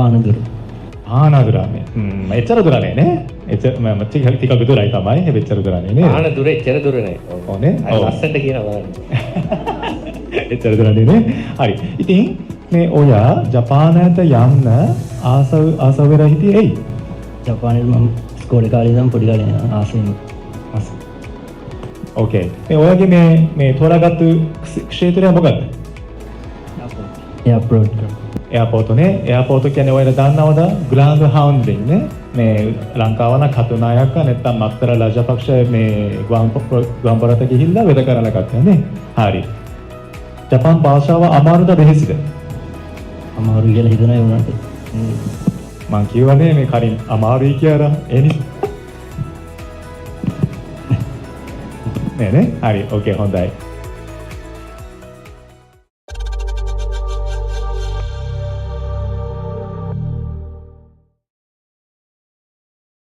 පානදුර. ආනදුරන්නේ. එච්චර දුර නෑ නේ. එච්චර මම ටිකක් දුරයි තමයි. හැබැයි එච්චර දුර නෑ නේද? ආනදුර එච්චර දුර නෑ. ඕනේ. අය ලස්සනට කියනවා බලන්න. එච්චර දුර නේ. හරි. ඉතින් මේ ඔයා ජපානයට යන්න ආසව වෙලා හිටියේ ඇයි? ජපානයේ මම ස්කෝලේ කාලේ ඉඳන් පොඩි කාලේ ආසෙම. ඕකේ. මේ ඔයාගේ මේ තෝරාගත්තු ක්ෂේත්‍රය මොකක්ද? එයාපෝට්. එයාපෝට්නේ. එයාපෝට් කියන්නේ ඔයාලා දන්නවද? ග්‍රාන්ඩ් හවුන්ඩින් නේ. මේ ලංකාව නම් කතුනායක නැත්තම් මත්තර රාජපක්ෂ මේ ගම්පරට ගිහිල්ලා වැඩ කරලා ගත්තා නේ. හරි. ජපාන් භාෂාව අමාරුද දෙහිසිද? අමාරු කියලා හිතනවා ඒ වුණාට. මං කියවනේ මේ කලින් අමාරුයි කියලා. ඒ නිසා. නේ හරි. ඕකේ හොඳයි.